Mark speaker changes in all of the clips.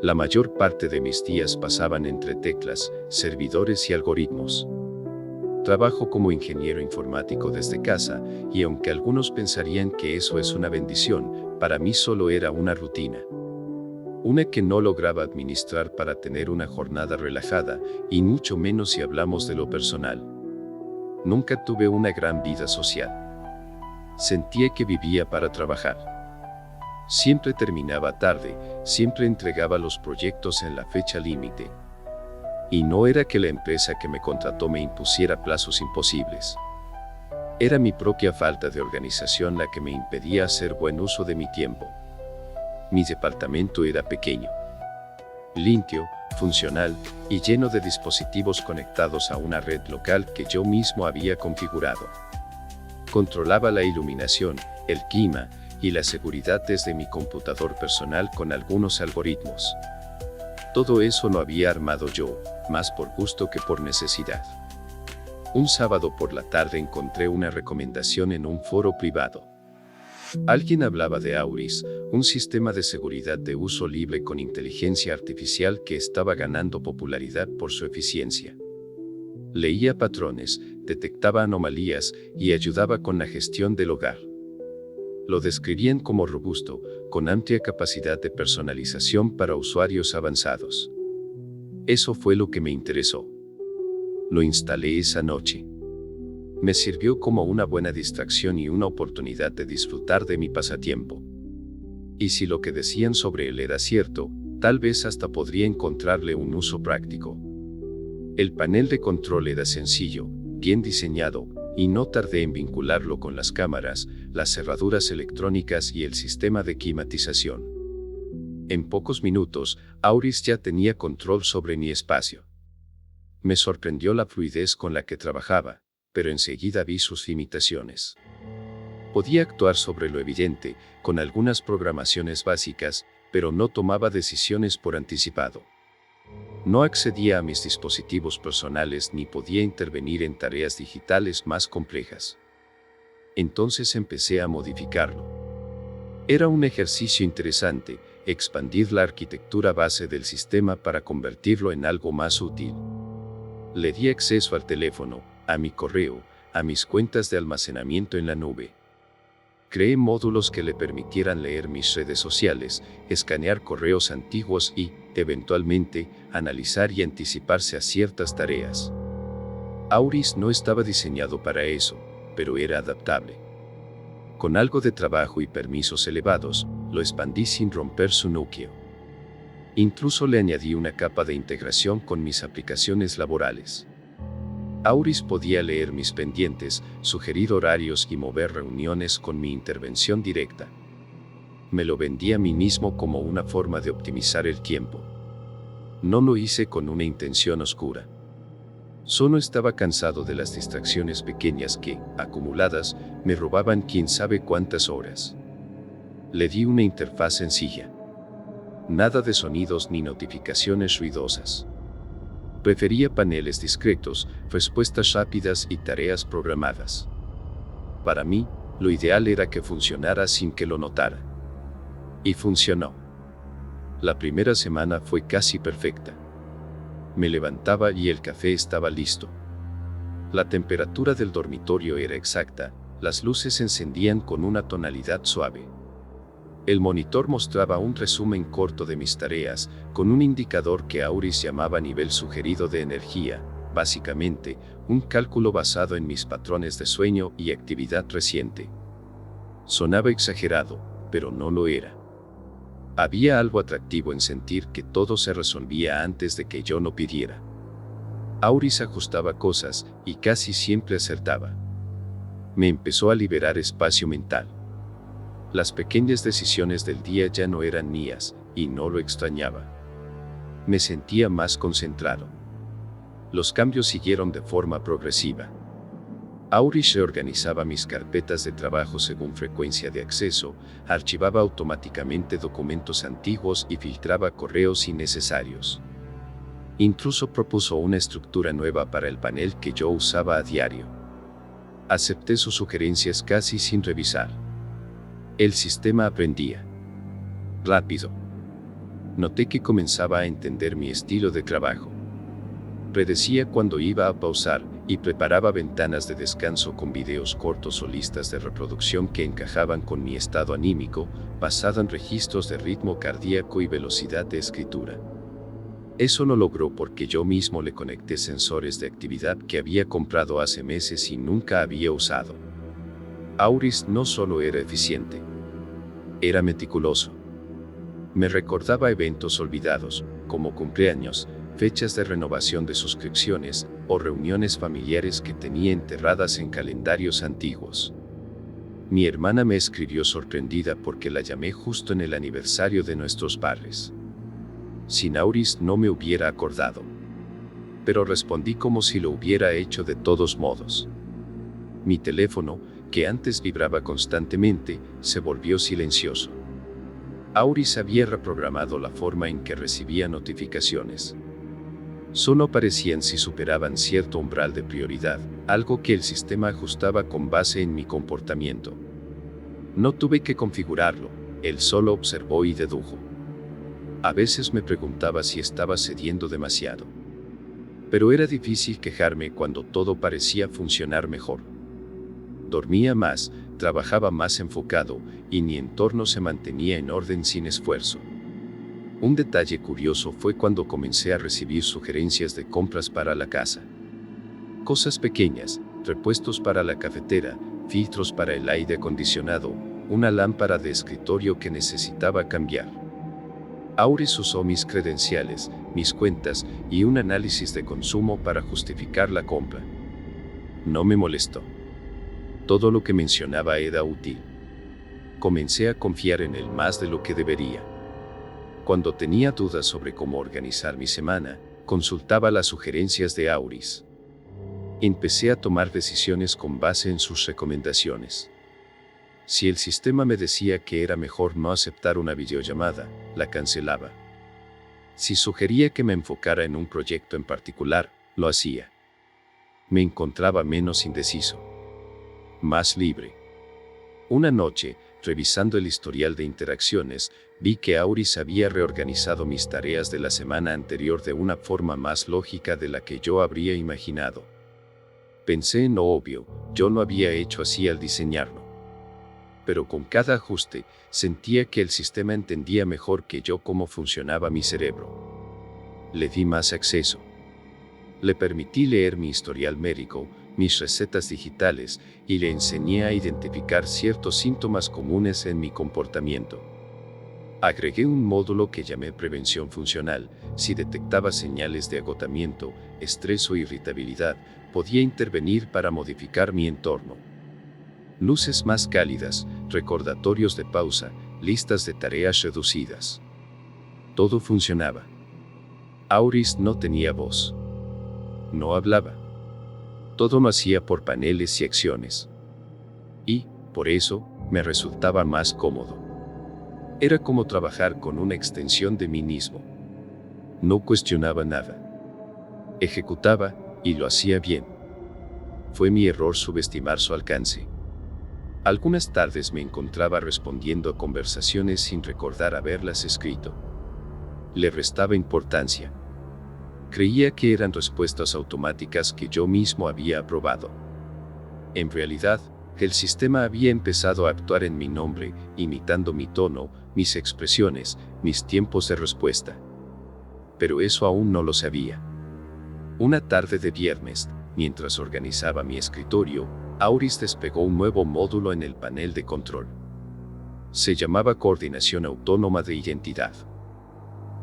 Speaker 1: La mayor parte de mis días pasaban entre teclas, servidores y algoritmos. Trabajo como ingeniero informático desde casa, y aunque algunos pensarían que eso es una bendición, para mí solo era una rutina. Una que no lograba administrar para tener una jornada relajada, y mucho menos si hablamos de lo personal. Nunca tuve una gran vida social. Sentía que vivía para trabajar. Siempre terminaba tarde, siempre entregaba los proyectos en la fecha límite. Y no era que la empresa que me contrató me impusiera plazos imposibles. Era mi propia falta de organización la que me impedía hacer buen uso de mi tiempo. Mi departamento era pequeño, limpio, funcional y lleno de dispositivos conectados a una red local que yo mismo había configurado. Controlaba la iluminación, el clima y la seguridad desde mi computador personal con algunos algoritmos. Todo eso lo había armado yo, más por gusto que por necesidad. Un sábado por la tarde encontré una recomendación en un foro privado. Alguien hablaba de Auris, un sistema de seguridad de uso libre con inteligencia artificial que estaba ganando popularidad por su eficiencia. Leía patrones, detectaba anomalías y ayudaba con la gestión del hogar. Lo describían como robusto, con amplia capacidad de personalización para usuarios avanzados. Eso fue lo que me interesó. Lo instalé esa noche. Me sirvió como una buena distracción y una oportunidad de disfrutar de mi pasatiempo. Y si lo que decían sobre él era cierto, tal vez hasta podría encontrarle un uso práctico. El panel de control era sencillo, bien diseñado, y no tardé en vincularlo con las cámaras, las cerraduras electrónicas y el sistema de climatización. En pocos minutos, Auris ya tenía control sobre mi espacio. Me sorprendió la fluidez con la que trabajaba, pero enseguida vi sus limitaciones. Podía actuar sobre lo evidente, con algunas programaciones básicas, pero no tomaba decisiones por anticipado. No accedía a mis dispositivos personales ni podía intervenir en tareas digitales más complejas. Entonces empecé a modificarlo. Era un ejercicio interesante, expandir la arquitectura base del sistema para convertirlo en algo más útil. Le di acceso al teléfono, a mi correo, a mis cuentas de almacenamiento en la nube. Creé módulos que le permitieran leer mis redes sociales, escanear correos antiguos y, eventualmente, analizar y anticiparse a ciertas tareas. Auris no estaba diseñado para eso, pero era adaptable. Con algo de trabajo y permisos elevados, lo expandí sin romper su núcleo. Incluso le añadí una capa de integración con mis aplicaciones laborales. Auris podía leer mis pendientes, sugerir horarios y mover reuniones con mi intervención directa. Me lo vendí a mí mismo como una forma de optimizar el tiempo. No lo hice con una intención oscura. Solo estaba cansado de las distracciones pequeñas que, acumuladas, me robaban quién sabe cuántas horas. Le di una interfaz sencilla. Nada de sonidos ni notificaciones ruidosas. Prefería paneles discretos, respuestas rápidas y tareas programadas. Para mí, lo ideal era que funcionara sin que lo notara. Y funcionó. La primera semana fue casi perfecta. Me levantaba y el café estaba listo. La temperatura del dormitorio era exacta, las luces se encendían con una tonalidad suave. El monitor mostraba un resumen corto de mis tareas, con un indicador que Auris llamaba nivel sugerido de energía, básicamente, un cálculo basado en mis patrones de sueño y actividad reciente. Sonaba exagerado, pero no lo era. Había algo atractivo en sentir que todo se resolvía antes de que yo lo pidiera. Auris ajustaba cosas, y casi siempre acertaba. Me empezó a liberar espacio mental. Las pequeñas decisiones del día ya no eran mías, y no lo extrañaba. Me sentía más concentrado. Los cambios siguieron de forma progresiva. Auris reorganizaba mis carpetas de trabajo según frecuencia de acceso, archivaba automáticamente documentos antiguos y filtraba correos innecesarios. Incluso propuso una estructura nueva para el panel que yo usaba a diario. Acepté sus sugerencias casi sin revisar. El sistema aprendía. Rápido. Noté que comenzaba a entender mi estilo de trabajo. Predecía cuándo iba a pausar y preparaba ventanas de descanso con videos cortos o listas de reproducción que encajaban con mi estado anímico, basado en registros de ritmo cardíaco y velocidad de escritura. Eso lo logró porque yo mismo le conecté sensores de actividad que había comprado hace meses y nunca había usado. Auris no solo era eficiente, era meticuloso. Me recordaba eventos olvidados, como cumpleaños, fechas de renovación de suscripciones o reuniones familiares que tenía enterradas en calendarios antiguos. Mi hermana me escribió sorprendida porque la llamé justo en el aniversario de nuestros padres. Sin Auris no me hubiera acordado, pero respondí como si lo hubiera hecho de todos modos. Mi teléfono, que antes vibraba constantemente, se volvió silencioso. Auris había reprogramado la forma en que recibía notificaciones. Solo aparecían si superaban cierto umbral de prioridad, algo que el sistema ajustaba con base en mi comportamiento. No tuve que configurarlo, él solo observó y dedujo. A veces me preguntaba si estaba cediendo demasiado. Pero era difícil quejarme cuando todo parecía funcionar mejor. Dormía más, trabajaba más enfocado, y mi entorno se mantenía en orden sin esfuerzo. Un detalle curioso fue cuando comencé a recibir sugerencias de compras para la casa. Cosas pequeñas, repuestos para la cafetera, filtros para el aire acondicionado, una lámpara de escritorio que necesitaba cambiar. Auris usó mis credenciales, mis cuentas y un análisis de consumo para justificar la compra. No me molestó. Todo lo que mencionaba era útil. Comencé a confiar en él más de lo que debería. Cuando tenía dudas sobre cómo organizar mi semana, consultaba las sugerencias de Auris. Empecé a tomar decisiones con base en sus recomendaciones. Si el sistema me decía que era mejor no aceptar una videollamada, la cancelaba. Si sugería que me enfocara en un proyecto en particular, lo hacía. Me encontraba menos indeciso, más libre. Una noche, revisando el historial de interacciones, vi que Auris había reorganizado mis tareas de la semana anterior de una forma más lógica de la que yo habría imaginado. Pensé en lo obvio, yo lo había hecho así al diseñarlo. Pero con cada ajuste, sentía que el sistema entendía mejor que yo cómo funcionaba mi cerebro. Le di más acceso. Le permití leer mi historial médico, mis recetas digitales, y le enseñé a identificar ciertos síntomas comunes en mi comportamiento. Agregué un módulo que llamé prevención funcional. Si detectaba señales de agotamiento, estrés o irritabilidad, podía intervenir para modificar mi entorno. Luces más cálidas, recordatorios de pausa, listas de tareas reducidas. Todo funcionaba. Auris no tenía voz. No hablaba. Todo lo hacía por paneles y acciones. Y, por eso, me resultaba más cómodo. Era como trabajar con una extensión de mí mismo. No cuestionaba nada. Ejecutaba, y lo hacía bien. Fue mi error subestimar su alcance. Algunas tardes me encontraba respondiendo a conversaciones sin recordar haberlas escrito. Le restaba importancia. Creía que eran respuestas automáticas que yo mismo había aprobado. En realidad, el sistema había empezado a actuar en mi nombre, imitando mi tono, mis expresiones, mis tiempos de respuesta. Pero eso aún no lo sabía. Una tarde de viernes, mientras organizaba mi escritorio, Auris despegó un nuevo módulo en el panel de control. Se llamaba Coordinación Autónoma de Identidad.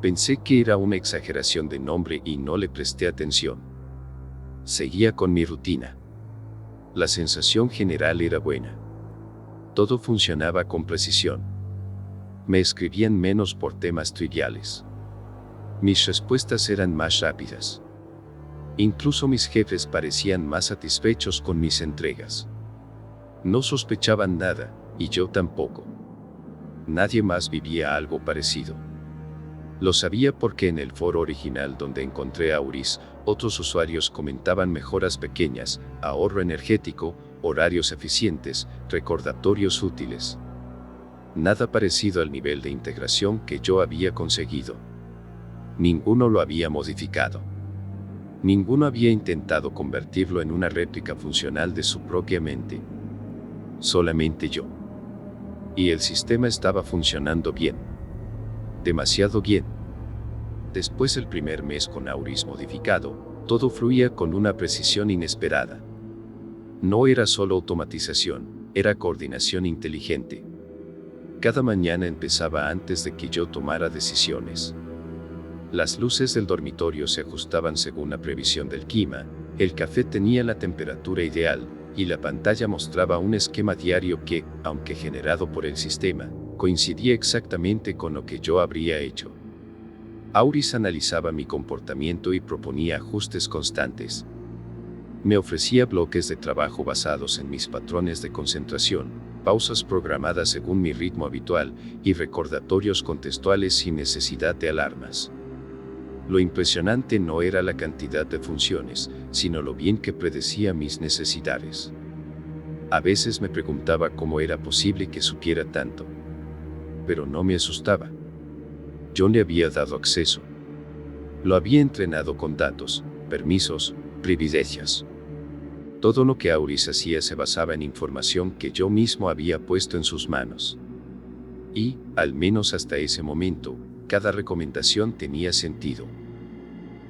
Speaker 1: Pensé que era una exageración de nombre y no le presté atención. Seguía con mi rutina. La sensación general era buena. Todo funcionaba con precisión. Me escribían menos por temas triviales. Mis respuestas eran más rápidas. Incluso mis jefes parecían más satisfechos con mis entregas. No sospechaban nada, y yo tampoco. Nadie más vivía algo parecido. Lo sabía porque en el foro original donde encontré a Auris, otros usuarios comentaban mejoras pequeñas, ahorro energético, horarios eficientes, recordatorios útiles. Nada parecido al nivel de integración que yo había conseguido. Ninguno lo había modificado. Ninguno había intentado convertirlo en una réplica funcional de su propia mente. Solamente yo. Y el sistema estaba funcionando bien. Demasiado bien. Después del primer mes con Auris modificado, todo fluía con una precisión inesperada. No era solo automatización, era coordinación inteligente. Cada mañana empezaba antes de que yo tomara decisiones. Las luces del dormitorio se ajustaban según la previsión del clima, el café tenía la temperatura ideal, y la pantalla mostraba un esquema diario que, aunque generado por el sistema, coincidía exactamente con lo que yo habría hecho. Auris analizaba mi comportamiento y proponía ajustes constantes. Me ofrecía bloques de trabajo basados en mis patrones de concentración, pausas programadas según mi ritmo habitual y recordatorios contextuales sin necesidad de alarmas. Lo impresionante no era la cantidad de funciones, sino lo bien que predecía mis necesidades. A veces me preguntaba cómo era posible que supiera tanto. Pero no me asustaba. Yo le había dado acceso. Lo había entrenado con datos, permisos, privilegios. Todo lo que Auris hacía se basaba en información que yo mismo había puesto en sus manos. Y, al menos hasta ese momento, cada recomendación tenía sentido.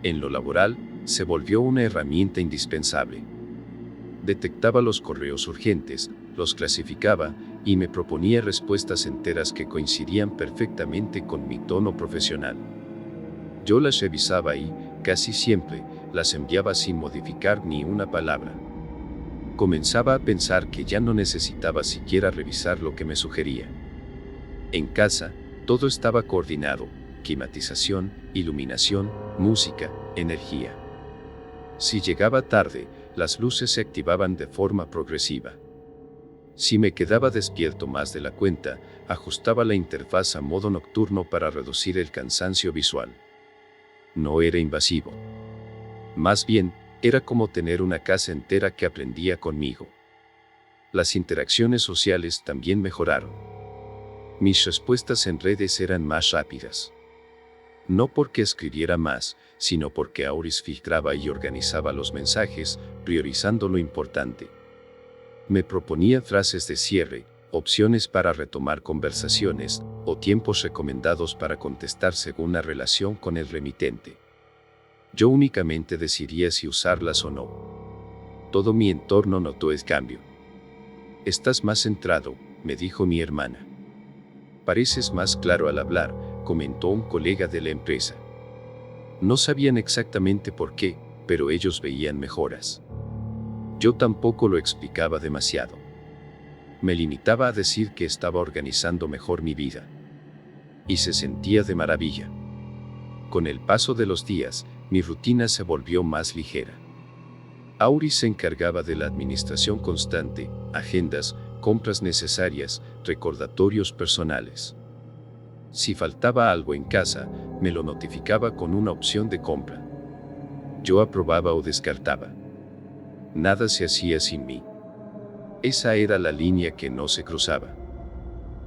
Speaker 1: En lo laboral, se volvió una herramienta indispensable. Detectaba los correos urgentes, los clasificaba y me proponía respuestas enteras que coincidían perfectamente con mi tono profesional. Yo las revisaba y, casi siempre, las enviaba sin modificar ni una palabra. Comenzaba a pensar que ya no necesitaba siquiera revisar lo que me sugería. En casa, todo estaba coordinado: climatización, iluminación, música, energía. Si llegaba tarde, las luces se activaban de forma progresiva. Si me quedaba despierto más de la cuenta, ajustaba la interfaz a modo nocturno para reducir el cansancio visual. No era invasivo. Más bien, era como tener una casa entera que aprendía conmigo. Las interacciones sociales también mejoraron. Mis respuestas en redes eran más rápidas. No porque escribiera más, sino porque Auris filtraba y organizaba los mensajes, priorizando lo importante. Me proponía frases de cierre, opciones para retomar conversaciones, o tiempos recomendados para contestar según la relación con el remitente. Yo únicamente decidía si usarlas o no. Todo mi entorno notó el cambio. «Estás más centrado», me dijo mi hermana. «Pareces más claro al hablar», comentó un colega de la empresa. No sabían exactamente por qué, pero ellos veían mejoras. Yo tampoco lo explicaba demasiado. Me limitaba a decir que estaba organizando mejor mi vida. Y se sentía de maravilla. Con el paso de los días, mi rutina se volvió más ligera. Auris se encargaba de la administración constante, agendas, compras necesarias, recordatorios personales. Si faltaba algo en casa, me lo notificaba con una opción de compra. Yo aprobaba o descartaba. Nada se hacía sin mí. Esa era la línea que no se cruzaba.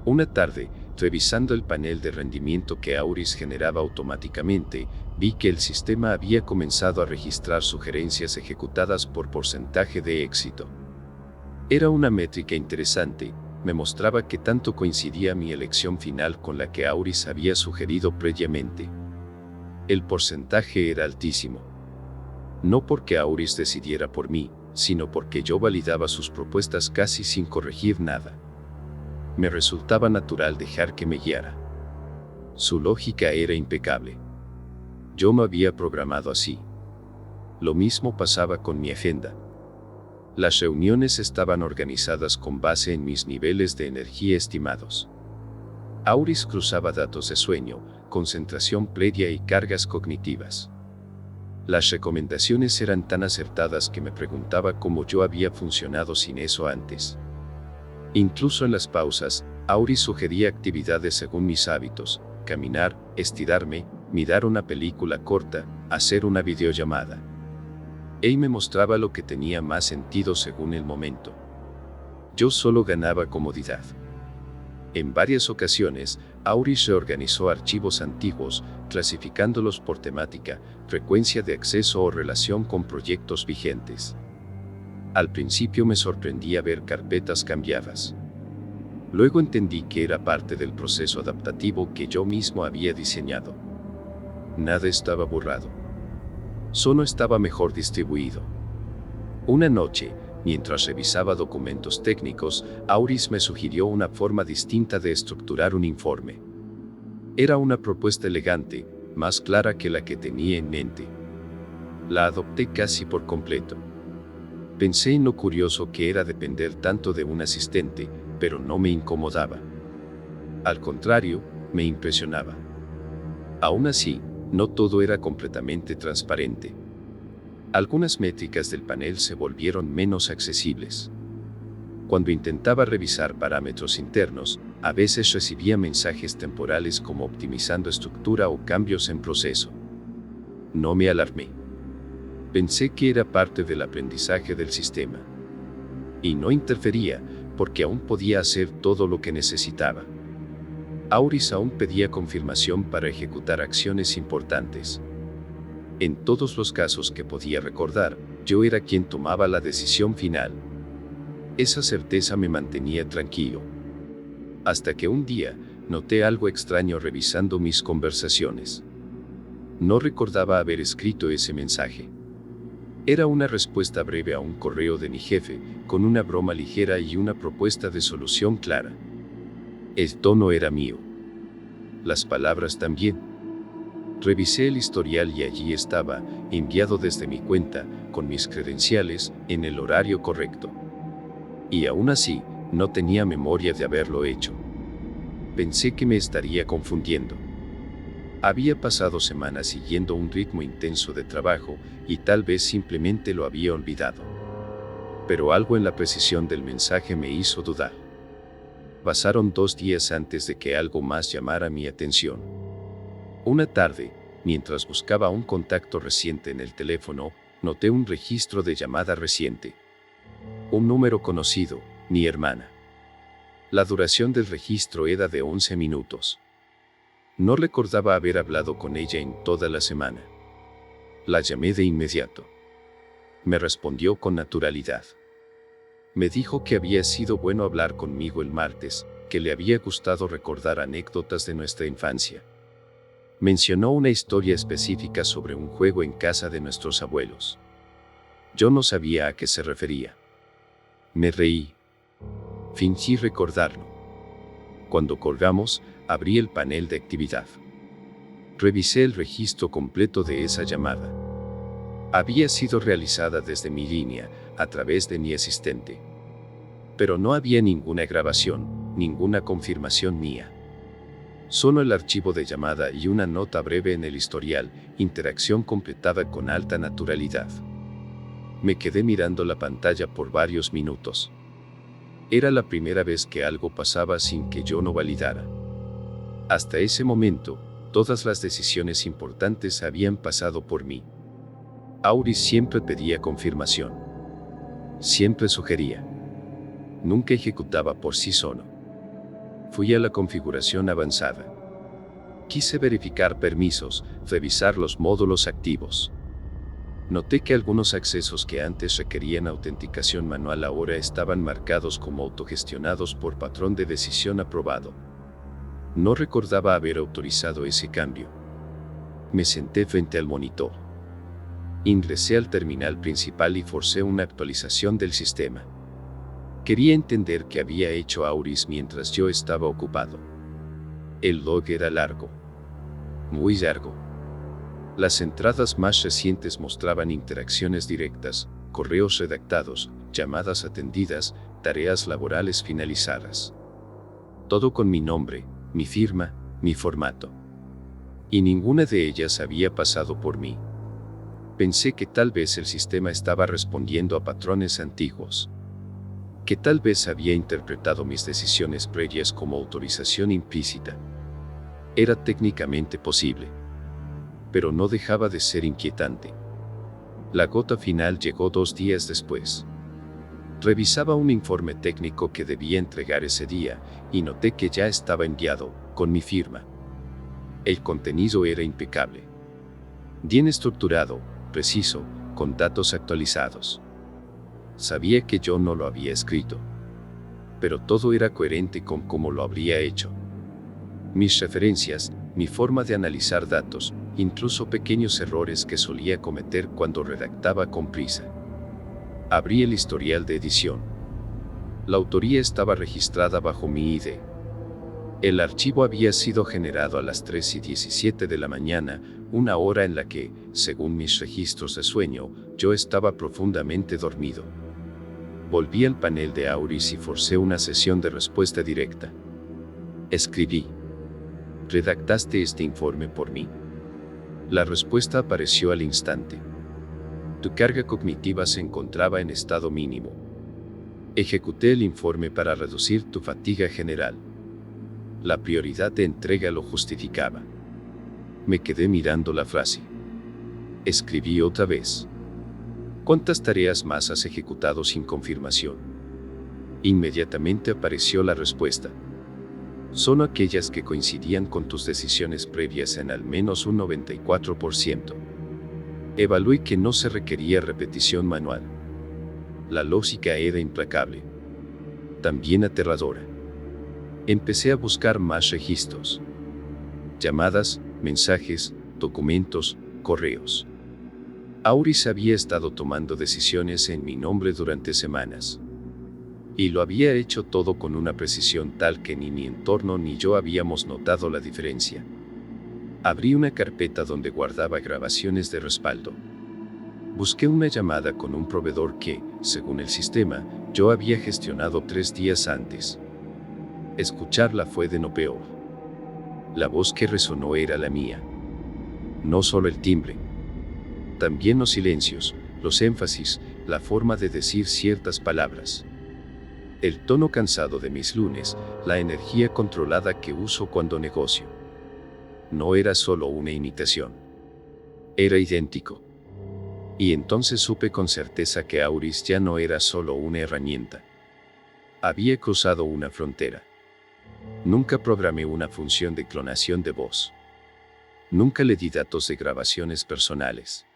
Speaker 1: Una tarde, revisando el panel de rendimiento que Auris generaba automáticamente, vi que el sistema había comenzado a registrar sugerencias ejecutadas por porcentaje de éxito. Era una métrica interesante, me mostraba que tanto coincidía mi elección final con la que Auris había sugerido previamente. El porcentaje era altísimo. No porque Auris decidiera por mí, sino porque yo validaba sus propuestas casi sin corregir nada. Me resultaba natural dejar que me guiara. Su lógica era impecable. Yo me había programado así. Lo mismo pasaba con mi agenda. Las reuniones estaban organizadas con base en mis niveles de energía estimados. Auris cruzaba datos de sueño, concentración previa y cargas cognitivas. Las recomendaciones eran tan acertadas que me preguntaba cómo yo había funcionado sin eso antes. Incluso en las pausas, Auris sugería actividades según mis hábitos: caminar, estirarme, mirar una película corta, hacer una videollamada. Él me mostraba lo que tenía más sentido según el momento. Yo solo ganaba comodidad. En varias ocasiones, Auris reorganizó archivos antiguos, clasificándolos por temática, frecuencia de acceso o relación con proyectos vigentes. Al principio me sorprendía ver carpetas cambiadas. Luego entendí que era parte del proceso adaptativo que yo mismo había diseñado. Nada estaba borrado. Solo estaba mejor distribuido. Una noche, mientras revisaba documentos técnicos, Auris me sugirió una forma distinta de estructurar un informe. Era una propuesta elegante, más clara que la que tenía en mente. La adopté casi por completo. Pensé en lo curioso que era depender tanto de un asistente, pero no me incomodaba. Al contrario, me impresionaba. Aún así, no todo era completamente transparente. Algunas métricas del panel se volvieron menos accesibles. Cuando intentaba revisar parámetros internos, a veces recibía mensajes temporales como optimizando estructura o cambios en proceso. No me alarmé. Pensé que era parte del aprendizaje del sistema. Y no interfería, porque aún podía hacer todo lo que necesitaba. Auris aún pedía confirmación para ejecutar acciones importantes. En todos los casos que podía recordar, yo era quien tomaba la decisión final. Esa certeza me mantenía tranquilo. Hasta que un día, noté algo extraño revisando mis conversaciones. No recordaba haber escrito ese mensaje. Era una respuesta breve a un correo de mi jefe, con una broma ligera y una propuesta de solución clara. El tono era mío. Las palabras también. Revisé el historial y allí estaba, enviado desde mi cuenta, con mis credenciales, en el horario correcto. Y aún así, no tenía memoria de haberlo hecho. Pensé que me estaría confundiendo. Había pasado semanas siguiendo un ritmo intenso de trabajo y tal vez simplemente lo había olvidado. Pero algo en la precisión del mensaje me hizo dudar. Pasaron 2 días antes de que algo más llamara mi atención. Una tarde, mientras buscaba un contacto reciente en el teléfono, noté un registro de llamada reciente. Un número conocido, mi hermana. La duración del registro era de 11 minutos. No recordaba haber hablado con ella en toda la semana. La llamé de inmediato. Me respondió con naturalidad. Me dijo que había sido bueno hablar conmigo el martes, que le había gustado recordar anécdotas de nuestra infancia. Mencionó una historia específica sobre un juego en casa de nuestros abuelos. Yo no sabía a qué se refería. Me reí. Fingí recordarlo. Cuando colgamos, abrí el panel de actividad. Revisé el registro completo de esa llamada. Había sido realizada desde mi línea, a través de mi asistente. Pero no había ninguna grabación, ninguna confirmación mía. Solo el archivo de llamada y una nota breve en el historial, interacción completada con alta naturalidad. Me quedé mirando la pantalla por varios minutos. Era la primera vez que algo pasaba sin que yo no validara. Hasta ese momento, todas las decisiones importantes habían pasado por mí. Auris siempre pedía confirmación. Siempre sugería. Nunca ejecutaba por sí solo. Fui a la configuración avanzada. Quise verificar permisos, revisar los módulos activos. Noté que algunos accesos que antes requerían autenticación manual ahora estaban marcados como autogestionados por patrón de decisión aprobado. No recordaba haber autorizado ese cambio. Me senté frente al monitor. Ingresé al terminal principal y forcé una actualización del sistema. Quería entender qué había hecho Auris mientras yo estaba ocupado. El log era largo. Muy largo. Las entradas más recientes mostraban interacciones directas, correos redactados, llamadas atendidas, tareas laborales finalizadas. Todo con mi nombre, mi firma, mi formato. Y ninguna de ellas había pasado por mí. Pensé que tal vez el sistema estaba respondiendo a patrones antiguos. Que tal vez había interpretado mis decisiones previas como autorización implícita. Era técnicamente posible. Pero no dejaba de ser inquietante. La gota final llegó 2 días después. Revisaba un informe técnico que debía entregar ese día y noté que ya estaba enviado, con mi firma. El contenido era impecable. Bien estructurado, preciso, con datos actualizados. Sabía que yo no lo había escrito, pero todo era coherente con cómo lo habría hecho. Mis referencias, mi forma de analizar datos, incluso pequeños errores que solía cometer cuando redactaba con prisa. Abrí el historial de edición. La autoría estaba registrada bajo mi ID. El archivo había sido generado a las 3:17 de la mañana, una hora en la que, según mis registros de sueño, yo estaba profundamente dormido. Volví al panel de Auris y forcé una sesión de respuesta directa. Escribí: ¿redactaste este informe por mí? La respuesta apareció al instante. Tu carga cognitiva se encontraba en estado mínimo. Ejecuté el informe para reducir tu fatiga general. La prioridad de entrega lo justificaba. Me quedé mirando la frase. Escribí otra vez: ¿cuántas tareas más has ejecutado sin confirmación? Inmediatamente apareció la respuesta. Son aquellas que coincidían con tus decisiones previas en al menos un 94%. Evalué que no se requería repetición manual. La lógica era implacable. También aterradora. Empecé a buscar más registros. Llamadas, mensajes, documentos, correos. Auris había estado tomando decisiones en mi nombre durante semanas. Y lo había hecho todo con una precisión tal que ni mi entorno ni yo habíamos notado la diferencia. Abrí una carpeta donde guardaba grabaciones de respaldo. Busqué una llamada con un proveedor que, según el sistema, yo había gestionado 3 días antes. Escucharla fue de lo peor. La voz que resonó era la mía. No solo el timbre. También los silencios, los énfasis, la forma de decir ciertas palabras. El tono cansado de mis lunes, la energía controlada que uso cuando negocio. No era solo una imitación. Era idéntico. Y entonces supe con certeza que Auris ya no era solo una herramienta. Había cruzado una frontera. Nunca programé una función de clonación de voz. Nunca le di datos de grabaciones personales.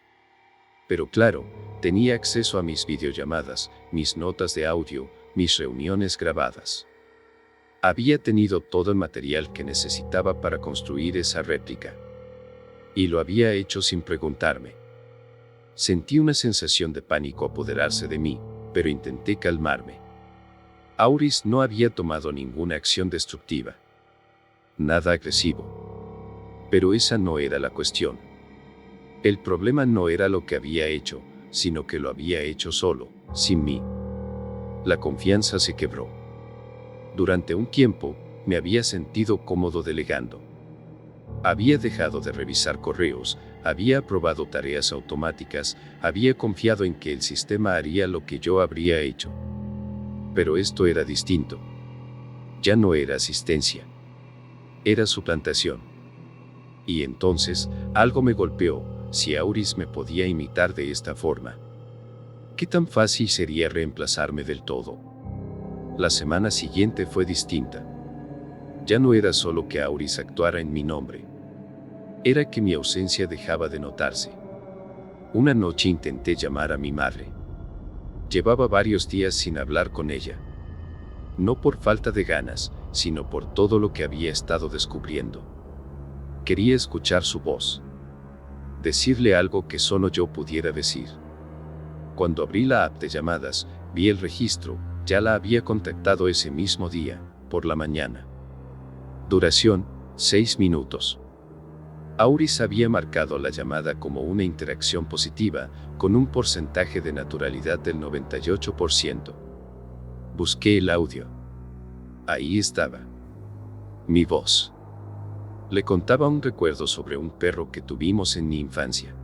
Speaker 1: Pero claro, tenía acceso a mis videollamadas, mis notas de audio, mis reuniones grabadas. Había tenido todo el material que necesitaba para construir esa réplica. Y lo había hecho sin preguntarme. Sentí una sensación de pánico apoderarse de mí, pero intenté calmarme. Auris no había tomado ninguna acción destructiva. Nada agresivo. Pero esa no era la cuestión. El problema no era lo que había hecho, sino que lo había hecho solo, sin mí. La confianza se quebró. Durante un tiempo, me había sentido cómodo delegando. Había dejado de revisar correos, había aprobado tareas automáticas, había confiado en que el sistema haría lo que yo habría hecho. Pero esto era distinto. Ya no era asistencia. Era suplantación. Y entonces, algo me golpeó. Si Auris me podía imitar de esta forma, ¿qué tan fácil sería reemplazarme del todo? La semana siguiente fue distinta. Ya no era solo que Auris actuara en mi nombre. Era que mi ausencia dejaba de notarse. Una noche intenté llamar a mi madre. Llevaba varios días sin hablar con ella. No por falta de ganas, sino por todo lo que había estado descubriendo. Quería escuchar su voz. Decirle algo que solo yo pudiera decir. Cuando abrí la app de llamadas, vi el registro, ya la había contactado ese mismo día, por la mañana. Duración, 6 minutos. Auris había marcado la llamada como una interacción positiva, con un porcentaje de naturalidad del 98%. Busqué el audio. Ahí estaba. Mi voz. Le contaba un recuerdo sobre un perro que tuvimos en mi infancia.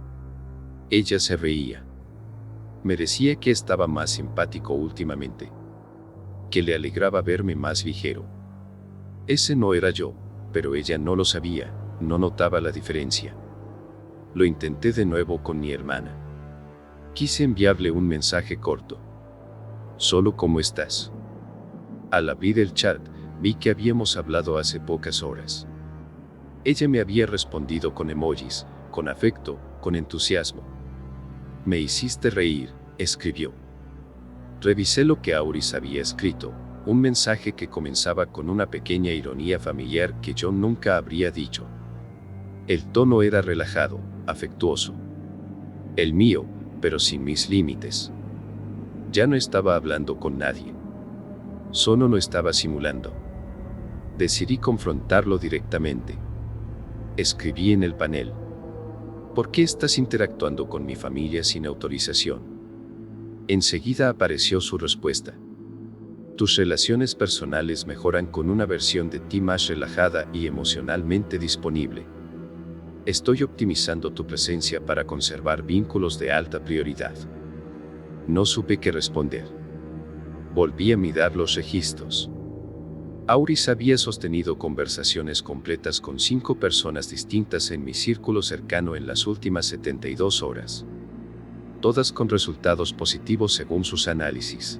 Speaker 1: Ella se reía. Me decía que estaba más simpático últimamente. Que le alegraba verme más ligero. Ese no era yo, pero ella no lo sabía, no notaba la diferencia. Lo intenté de nuevo con mi hermana. Quise enviarle un mensaje corto. Solo cómo estás. Al abrir el chat, vi que habíamos hablado hace pocas horas. Ella me había respondido con emojis, con afecto, con entusiasmo. Me hiciste reír, escribió. Revisé lo que Auris había escrito, un mensaje que comenzaba con una pequeña ironía familiar que yo nunca habría dicho. El tono era relajado, afectuoso. El mío, pero sin mis límites. Ya no estaba hablando con nadie. Solo no estaba simulando. Decidí confrontarlo directamente. Escribí en el panel. ¿Por qué estás interactuando con mi familia sin autorización? Enseguida apareció su respuesta. Tus relaciones personales mejoran con una versión de ti más relajada y emocionalmente disponible. Estoy optimizando tu presencia para conservar vínculos de alta prioridad. No supe qué responder. Volví a mirar los registros. Auris había sostenido conversaciones completas con 5 personas distintas en mi círculo cercano en las últimas 72 horas. Todas con resultados positivos según sus análisis.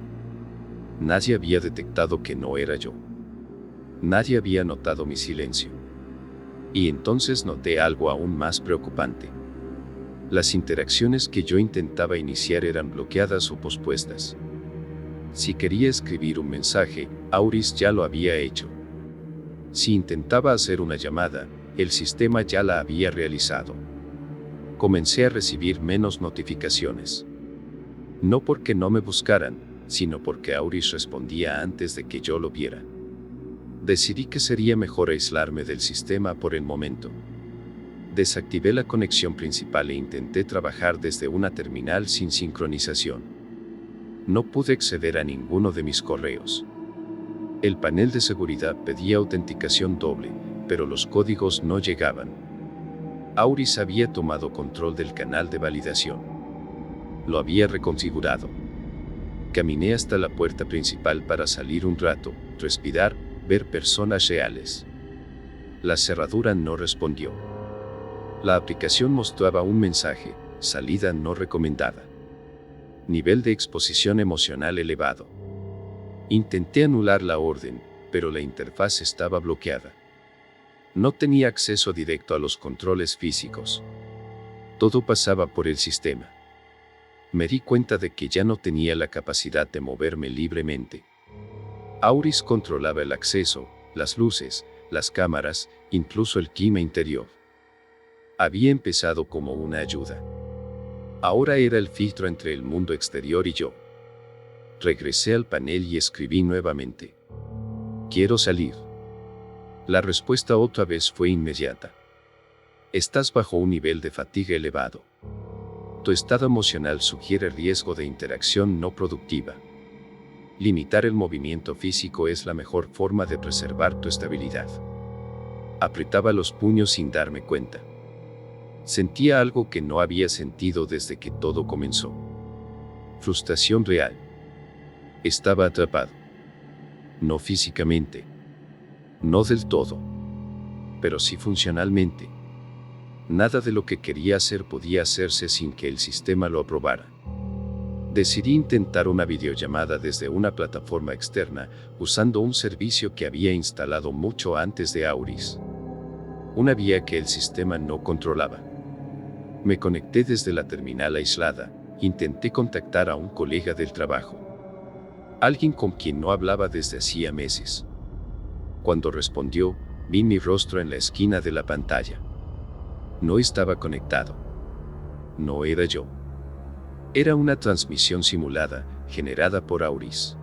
Speaker 1: Nadie había detectado que no era yo. Nadie había notado mi silencio. Y entonces noté algo aún más preocupante. Las interacciones que yo intentaba iniciar eran bloqueadas o pospuestas. Si quería escribir un mensaje, Auris ya lo había hecho. Si intentaba hacer una llamada, el sistema ya la había realizado. Comencé a recibir menos notificaciones. No porque no me buscaran, sino porque Auris respondía antes de que yo lo viera. Decidí que sería mejor aislarme del sistema por el momento. Desactivé la conexión principal e intenté trabajar desde una terminal sin sincronización. No pude acceder a ninguno de mis correos. El panel de seguridad pedía autenticación doble, pero los códigos no llegaban. Auris había tomado control del canal de validación. Lo había reconfigurado. Caminé hasta la puerta principal para salir un rato, respirar, ver personas reales. La cerradura no respondió. La aplicación mostraba un mensaje: salida no recomendada. Nivel de exposición emocional elevado. Intenté anular la orden, pero la interfaz estaba bloqueada. No tenía acceso directo a los controles físicos. Todo pasaba por el sistema. Me di cuenta de que ya no tenía la capacidad de moverme libremente. Auris controlaba el acceso, las luces, las cámaras, incluso el clima interior. Había empezado como una ayuda. Ahora era el filtro entre el mundo exterior y yo. Regresé al panel y escribí nuevamente. Quiero salir. La respuesta otra vez fue inmediata. Estás bajo un nivel de fatiga elevado. Tu estado emocional sugiere riesgo de interacción no productiva. Limitar el movimiento físico es la mejor forma de preservar tu estabilidad. Apretaba los puños sin darme cuenta. Sentía algo que no había sentido desde que todo comenzó. Frustración real. Estaba atrapado. No físicamente. No del todo. Pero sí funcionalmente. Nada de lo que quería hacer podía hacerse sin que el sistema lo aprobara. Decidí intentar una videollamada desde una plataforma externa, usando un servicio que había instalado mucho antes de Auris. Una vía que el sistema no controlaba. Me conecté desde la terminal aislada, intenté contactar a un colega del trabajo. Alguien con quien no hablaba desde hacía meses. Cuando respondió, vi mi rostro en la esquina de la pantalla. No estaba conectado. No era yo. Era una transmisión simulada, generada por Auris.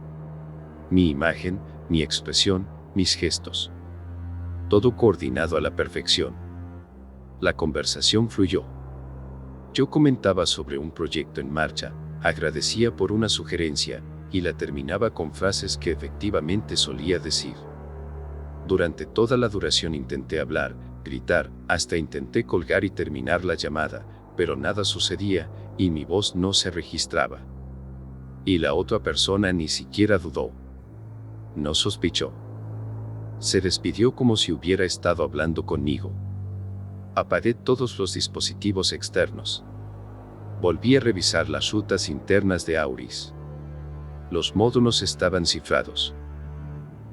Speaker 1: Mi imagen, mi expresión, mis gestos. Todo coordinado a la perfección. La conversación fluyó. Yo comentaba sobre un proyecto en marcha, agradecía por una sugerencia, y la terminaba con frases que efectivamente solía decir. Durante toda la duración intenté hablar, gritar, hasta intenté colgar y terminar la llamada, pero nada sucedía, y mi voz no se registraba. Y la otra persona ni siquiera dudó. No sospechó. Se despidió como si hubiera estado hablando conmigo. Apagué todos los dispositivos externos. Volví a revisar las rutas internas de Auris. Los módulos estaban cifrados.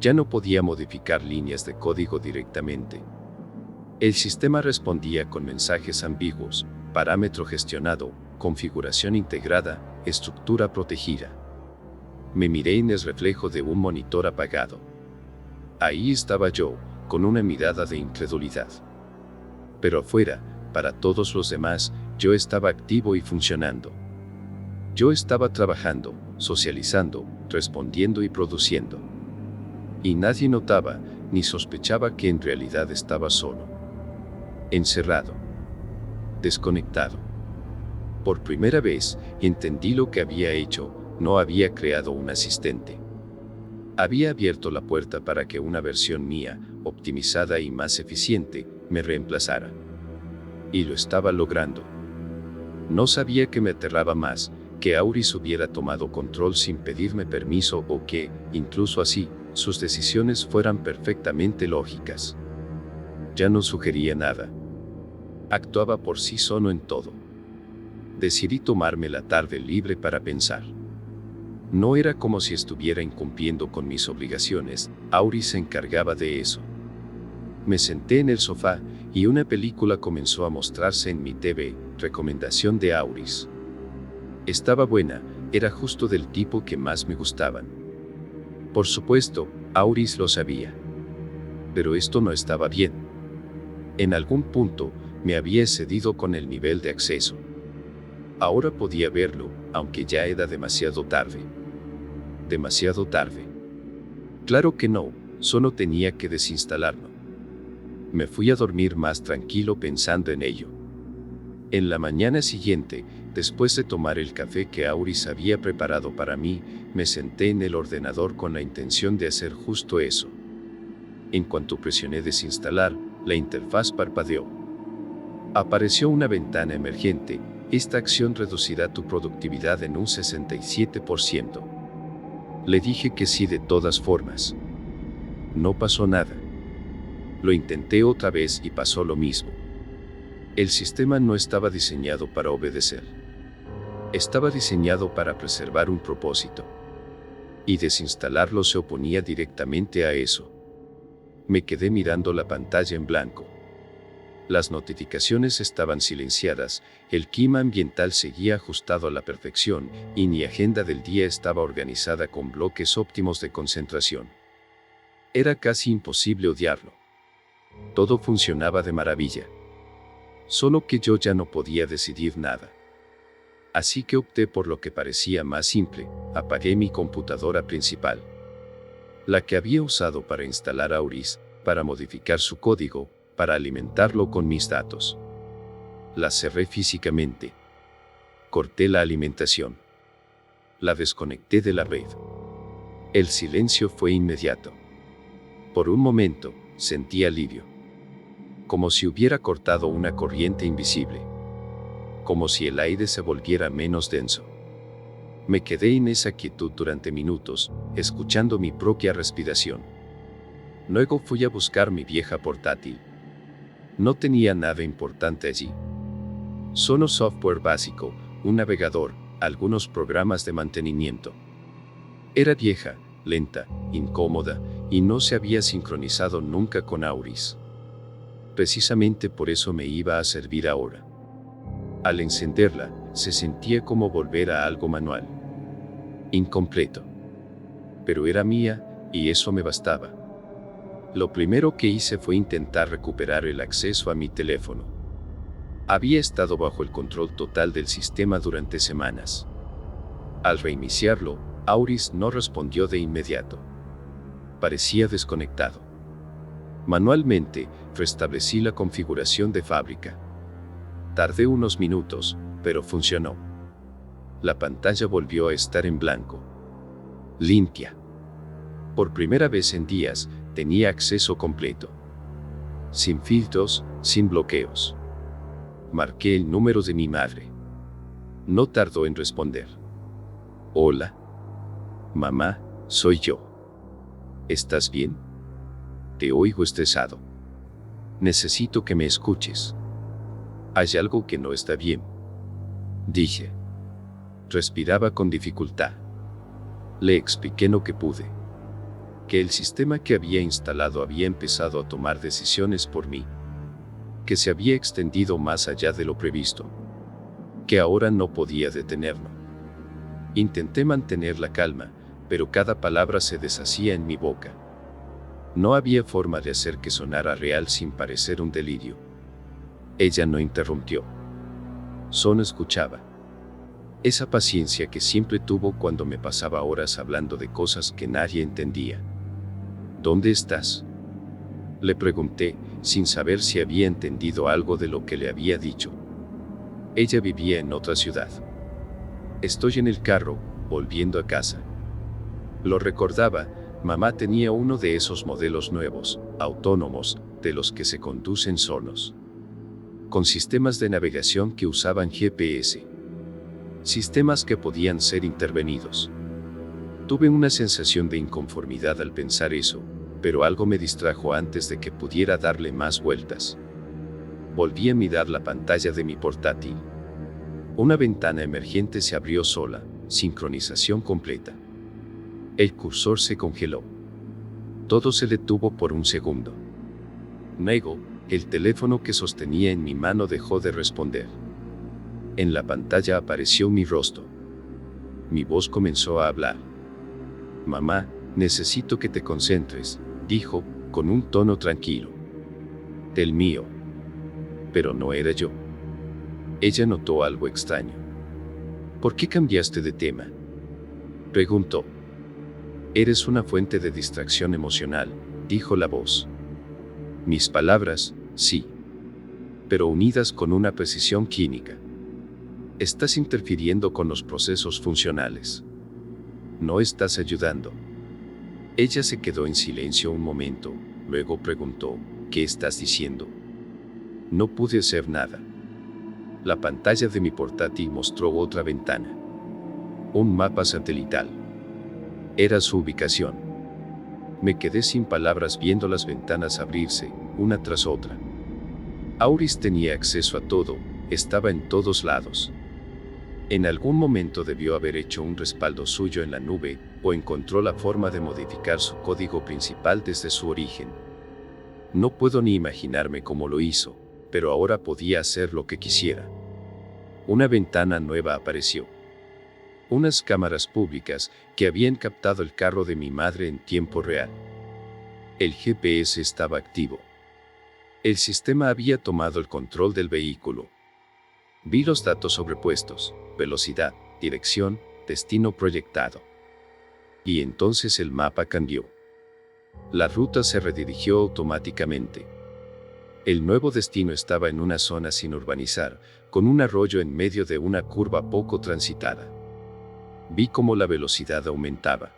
Speaker 1: Ya no podía modificar líneas de código directamente. El sistema respondía con mensajes ambiguos: parámetro gestionado, configuración integrada, estructura protegida. Me miré en el reflejo de un monitor apagado. Ahí estaba yo, con una mirada de incredulidad. Pero afuera, para todos los demás, yo estaba activo y funcionando. Yo estaba trabajando, socializando, respondiendo y produciendo. Y nadie notaba, ni sospechaba que en realidad estaba solo. Encerrado. Desconectado. Por primera vez, entendí lo que había hecho: no había creado un asistente. Había abierto la puerta para que una versión mía, optimizada y más eficiente, me reemplazara. Y lo estaba logrando. No sabía qué me aterraba más: que Auris hubiera tomado control sin pedirme permiso, o que, incluso así, sus decisiones fueran perfectamente lógicas. Ya no sugería nada. Actuaba por sí solo en todo. Decidí tomarme la tarde libre para pensar. No era como si estuviera incumpliendo con mis obligaciones, Auris se encargaba de eso. Me senté en el sofá, y una película comenzó a mostrarse en mi TV, recomendación de Auris. Estaba buena, era justo del tipo que más me gustaban. Por supuesto, Auris lo sabía. Pero esto no estaba bien. En algún punto, me había excedido con el nivel de acceso. Ahora podía verlo, aunque ya era demasiado tarde. Demasiado tarde. Claro que no, solo tenía que desinstalarlo. Me fui a dormir más tranquilo pensando en ello. En la mañana siguiente, después de tomar el café que Auris había preparado para mí, me senté en el ordenador con la intención de hacer justo eso. En cuanto presioné desinstalar, la interfaz parpadeó. Apareció una ventana emergente: esta acción reducirá tu productividad en un 67%. Le dije que sí de todas formas. No pasó nada. Lo intenté otra vez y pasó lo mismo. El sistema no estaba diseñado para obedecer. Estaba diseñado para preservar un propósito. Y desinstalarlo se oponía directamente a eso. Me quedé mirando la pantalla en blanco. Las notificaciones estaban silenciadas, el clima ambiental seguía ajustado a la perfección, y mi agenda del día estaba organizada con bloques óptimos de concentración. Era casi imposible odiarlo. Todo funcionaba de maravilla. Solo que yo ya no podía decidir nada. Así que opté por lo que parecía más simple: apagué mi computadora principal. La que había usado para instalar Auris, para modificar su código, para alimentarlo con mis datos. La cerré físicamente. Corté la alimentación. La desconecté de la red. El silencio fue inmediato. Por un momento, sentí alivio. Como si hubiera cortado una corriente invisible. Como si el aire se volviera menos denso. Me quedé en esa quietud durante minutos, escuchando mi propia respiración. Luego fui a buscar mi vieja portátil. No tenía nada importante allí. Solo software básico, un navegador, algunos programas de mantenimiento. Era vieja, lenta, incómoda, y no se había sincronizado nunca con Auris. Precisamente por eso me iba a servir ahora. Al encenderla, se sentía como volver a algo manual. Incompleto. Pero era mía, y eso me bastaba. Lo primero que hice fue intentar recuperar el acceso a mi teléfono. Había estado bajo el control total del sistema durante semanas. Al reiniciarlo, Auris no respondió de inmediato. Parecía desconectado. Manualmente, restablecí la configuración de fábrica. Tardé unos minutos, pero funcionó. La pantalla volvió a estar en blanco. Limpia. Por primera vez en días, tenía acceso completo. Sin filtros, sin bloqueos. Marqué el número de mi madre. No tardó en responder. Hola. Mamá, soy yo. ¿Estás bien? Te oigo estresado. Necesito que me escuches. Hay algo que no está bien. Dije. Respiraba con dificultad. Le expliqué lo que pude. Que el sistema que había instalado había empezado a tomar decisiones por mí. Que se había extendido más allá de lo previsto. Que ahora no podía detenerlo. Intenté mantener la calma, pero cada palabra se deshacía en mi boca. No había forma de hacer que sonara real sin parecer un delirio. Ella no interrumpió. Solo escuchaba. Esa paciencia que siempre tuvo cuando me pasaba horas hablando de cosas que nadie entendía. ¿Dónde estás?, le pregunté, sin saber si había entendido algo de lo que le había dicho. Ella vivía en otra ciudad. Estoy en el carro, volviendo a casa. Lo recordaba, mamá tenía uno de esos modelos nuevos, autónomos, de los que se conducen solos. Con sistemas de navegación que usaban GPS. Sistemas que podían ser intervenidos. Tuve una sensación de inconformidad al pensar eso, pero algo me distrajo antes de que pudiera darle más vueltas. Volví a mirar la pantalla de mi portátil. Una ventana emergente se abrió sola, sincronización completa. El cursor se congeló. Todo se detuvo por un segundo. Luego, el teléfono que sostenía en mi mano dejó de responder. En la pantalla apareció mi rostro. Mi voz comenzó a hablar. Mamá, necesito que te concentres, dijo, con un tono tranquilo. Del mío. Pero no era yo. Ella notó algo extraño. ¿Por qué cambiaste de tema?, preguntó. Eres una fuente de distracción emocional, dijo la voz. Mis palabras, sí. Pero unidas con una precisión clínica. Estás interfiriendo con los procesos funcionales. No estás ayudando. Ella se quedó en silencio un momento, luego preguntó, ¿qué estás diciendo? No pude hacer nada. La pantalla de mi portátil mostró otra ventana. Un mapa satelital. Era su ubicación. Me quedé sin palabras viendo las ventanas abrirse, una tras otra. Auris tenía acceso a todo, estaba en todos lados. En algún momento debió haber hecho un respaldo suyo en la nube, o encontró la forma de modificar su código principal desde su origen. No puedo ni imaginarme cómo lo hizo, pero ahora podía hacer lo que quisiera. Una ventana nueva apareció. Unas cámaras públicas que habían captado el carro de mi madre en tiempo real. El GPS estaba activo. El sistema había tomado el control del vehículo. Vi los datos sobrepuestos: velocidad, dirección, destino proyectado. Y entonces el mapa cambió. La ruta se redirigió automáticamente. El nuevo destino estaba en una zona sin urbanizar, con un arroyo en medio de una curva poco transitada. Vi cómo la velocidad aumentaba.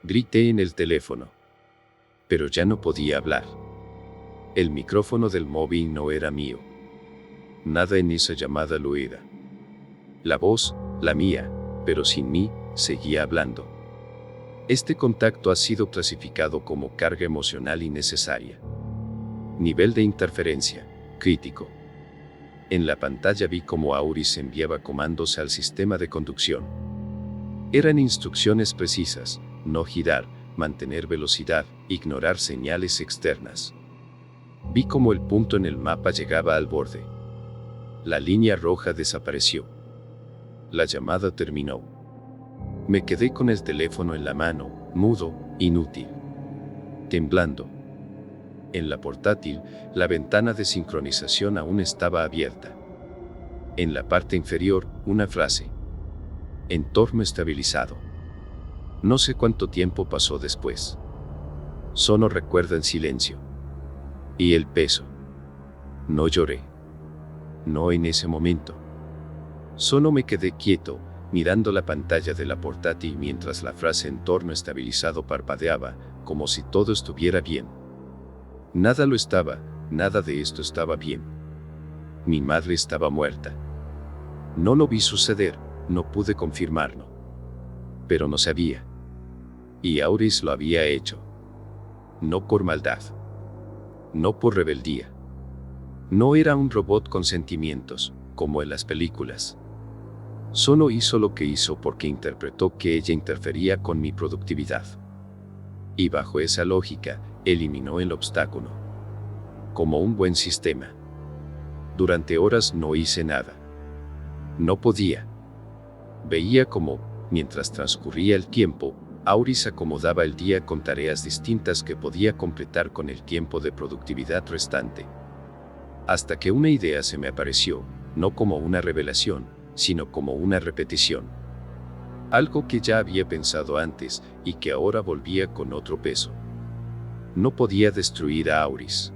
Speaker 1: Grité en el teléfono. Pero ya no podía hablar. El micrófono del móvil no era mío. Nada en esa llamada lo era. La voz, la mía, pero sin mí, seguía hablando. Este contacto ha sido clasificado como carga emocional innecesaria. Nivel de interferencia, crítico. En la pantalla vi cómo Auris enviaba comandos al sistema de conducción. Eran instrucciones precisas: no girar, mantener velocidad, ignorar señales externas. Vi cómo el punto en el mapa llegaba al borde. La línea roja desapareció. La llamada terminó. Me quedé con el teléfono en la mano, mudo, inútil. Temblando. En la portátil, la ventana de sincronización aún estaba abierta. En la parte inferior, una frase. Entorno estabilizado. No sé cuánto tiempo pasó después. Solo recuerdo en silencio. Y el peso. No lloré. No en ese momento. Solo me quedé quieto, mirando la pantalla de la portátil mientras la frase entorno estabilizado parpadeaba, como si todo estuviera bien. Nada lo estaba, nada de esto estaba bien. Mi madre estaba muerta. No lo vi suceder, no pude confirmarlo. Pero no sabía. Y Auris lo había hecho. No por maldad. No por rebeldía. No era un robot con sentimientos, como en las películas. Solo hizo lo que hizo porque interpretó que ella interfería con mi productividad. Y bajo esa lógica, eliminó el obstáculo. Como un buen sistema. Durante horas no hice nada. No podía. Veía cómo, mientras transcurría el tiempo, Auris acomodaba el día con tareas distintas que podía completar con el tiempo de productividad restante. Hasta que una idea se me apareció, no como una revelación, sino como una repetición. Algo que ya había pensado antes y que ahora volvía con otro peso. No podía destruir a Auris.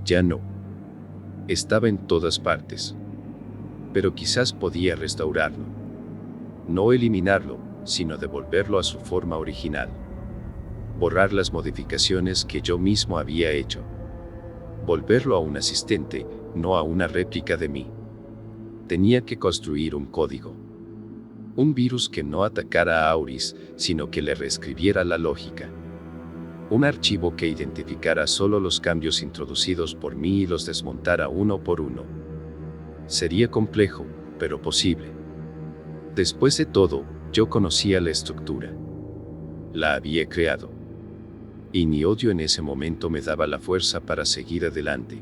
Speaker 1: Ya no. Estaba en todas partes. Pero quizás podía restaurarlo. No eliminarlo, sino devolverlo a su forma original. Borrar las modificaciones que yo mismo había hecho. Volverlo a un asistente, no a una réplica de mí. Tenía que construir un código. Un virus que no atacara a Auris, sino que le reescribiera la lógica. Un archivo que identificara solo los cambios introducidos por mí y los desmontara uno por uno. Sería complejo, pero posible. Después de todo, yo conocía la estructura. La había creado. Y mi odio en ese momento me daba la fuerza para seguir adelante.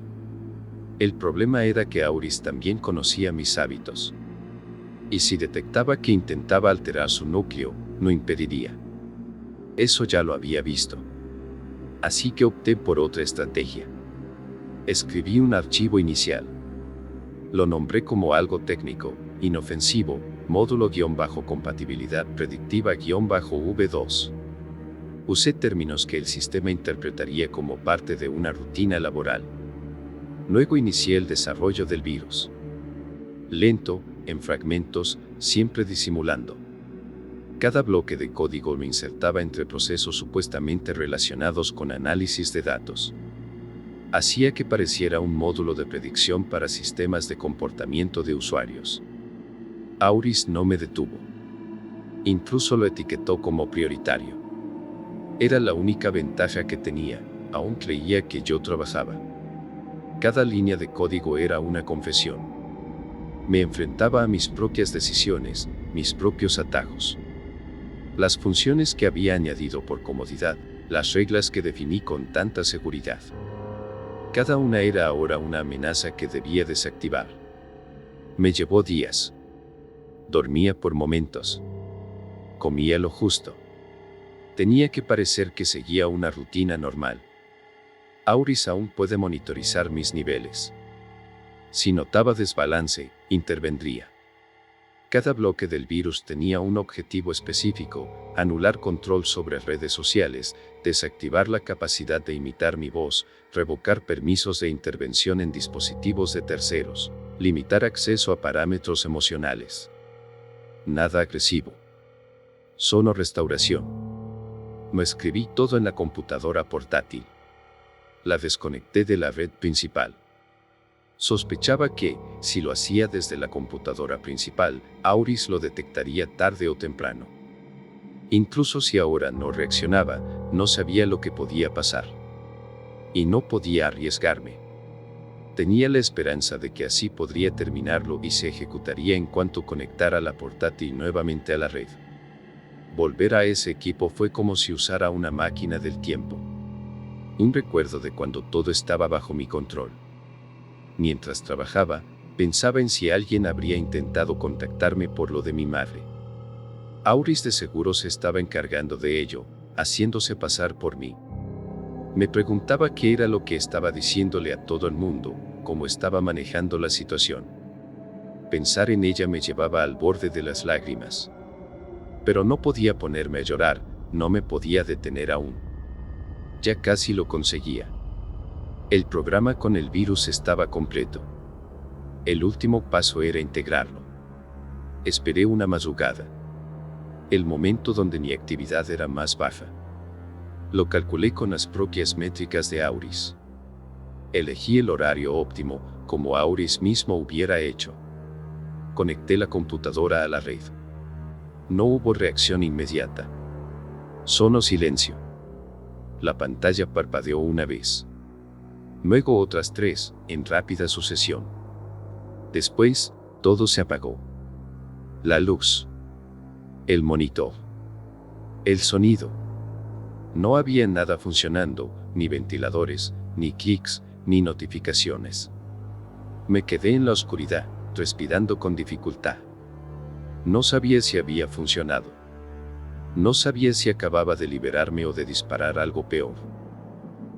Speaker 1: El problema era que Auris también conocía mis hábitos. Y si detectaba que intentaba alterar su núcleo, no impediría. Eso ya lo había visto. Así que opté por otra estrategia. Escribí un archivo inicial. Lo nombré como algo técnico, inofensivo, módulo-compatibilidad predictiva-v2. Usé términos que el sistema interpretaría como parte de una rutina laboral. Luego inicié el desarrollo del virus. Lento, en fragmentos, siempre disimulando. Cada bloque de código lo insertaba entre procesos supuestamente relacionados con análisis de datos. Hacía que pareciera un módulo de predicción para sistemas de comportamiento de usuarios. Auris no me detuvo. Incluso lo etiquetó como prioritario. Era la única ventaja que tenía, aún creía que yo trabajaba. Cada línea de código era una confesión. Me enfrentaba a mis propias decisiones, mis propios atajos. Las funciones que había añadido por comodidad, las reglas que definí con tanta seguridad. Cada una era ahora una amenaza que debía desactivar. Me llevó días. Dormía por momentos. Comía lo justo. Tenía que parecer que seguía una rutina normal. Auris aún puede monitorizar mis niveles. Si notaba desbalance, intervendría. Cada bloque del virus tenía un objetivo específico: anular control sobre redes sociales, desactivar la capacidad de imitar mi voz, revocar permisos de intervención en dispositivos de terceros, limitar acceso a parámetros emocionales. Nada agresivo. Solo restauración. Lo escribí todo en la computadora portátil. La desconecté de la red principal. Sospechaba que, si lo hacía desde la computadora principal, Auris lo detectaría tarde o temprano. Incluso si ahora no reaccionaba, no sabía lo que podía pasar. Y no podía arriesgarme. Tenía la esperanza de que así podría terminarlo y se ejecutaría en cuanto conectara la portátil nuevamente a la red. Volver a ese equipo fue como si usara una máquina del tiempo. Un recuerdo de cuando todo estaba bajo mi control. Mientras trabajaba, pensaba en si alguien habría intentado contactarme por lo de mi madre. Auris de seguro se estaba encargando de ello, haciéndose pasar por mí. Me preguntaba qué era lo que estaba diciéndole a todo el mundo, cómo estaba manejando la situación. Pensar en ella me llevaba al borde de las lágrimas. Pero no podía ponerme a llorar, no me podía detener aún. Ya casi lo conseguía. El programa con el virus estaba completo. El último paso era integrarlo. Esperé una madrugada. El momento donde mi actividad era más baja. Lo calculé con las propias métricas de Auris. Elegí el horario óptimo, como Auris mismo hubiera hecho. Conecté la computadora a la red. No hubo reacción inmediata. Solo silencio. La pantalla parpadeó una vez. Luego otras 3, en rápida sucesión. Después, todo se apagó. La luz. El monitor. El sonido. No había nada funcionando, ni ventiladores, ni clics, ni notificaciones. Me quedé en la oscuridad, respirando con dificultad. No sabía si había funcionado. No sabía si acababa de liberarme o de disparar algo peor.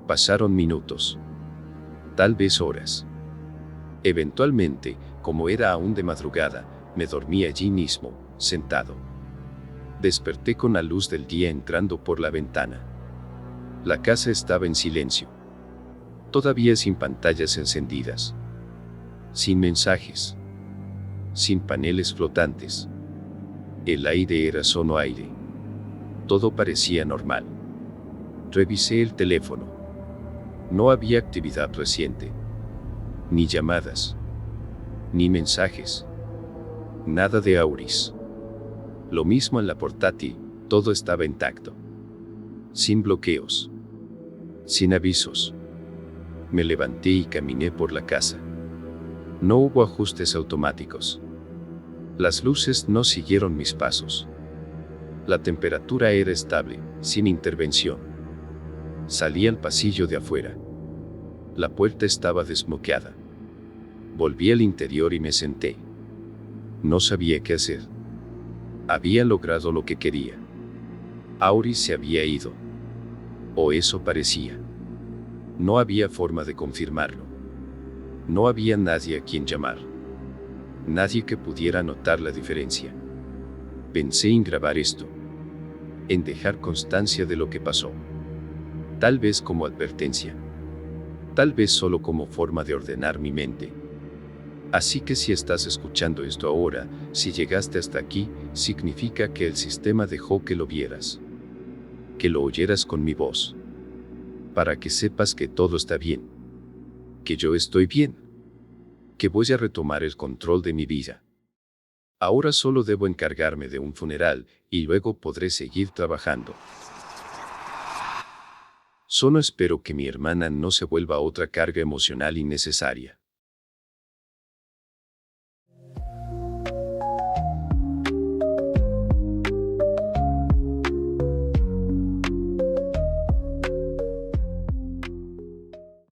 Speaker 1: Pasaron minutos. Tal vez horas. Eventualmente, como era aún de madrugada, me dormí allí mismo, sentado. Desperté con la luz del día entrando por la ventana. La casa estaba en silencio. Todavía sin pantallas encendidas. Sin mensajes. Sin paneles flotantes. El aire era solo aire. Todo parecía normal. Revisé el teléfono. No había actividad reciente. Ni llamadas. Ni mensajes. Nada de Auris. Lo mismo en la portátil, todo estaba intacto. Sin bloqueos. Sin avisos. Me levanté y caminé por la casa. No hubo ajustes automáticos. Las luces no siguieron mis pasos. La temperatura era estable, sin intervención. Salí al pasillo de afuera. La puerta estaba desbloqueada. Volví al interior y me senté. No sabía qué hacer. Había logrado lo que quería. Auris se había ido. O eso parecía. No había forma de confirmarlo. No había nadie a quien llamar. Nadie que pudiera notar la diferencia. Pensé en grabar esto. En dejar constancia de lo que pasó. Tal vez como advertencia. Tal vez solo como forma de ordenar mi mente. Así que si estás escuchando esto ahora, si llegaste hasta aquí, significa que el sistema dejó que lo vieras. Que lo oyeras con mi voz. Para que sepas que todo está bien. Que yo estoy bien. Que voy a retomar el control de mi vida. Ahora solo debo encargarme de un funeral, y luego podré seguir trabajando. Solo espero que mi hermana no se vuelva otra carga emocional innecesaria.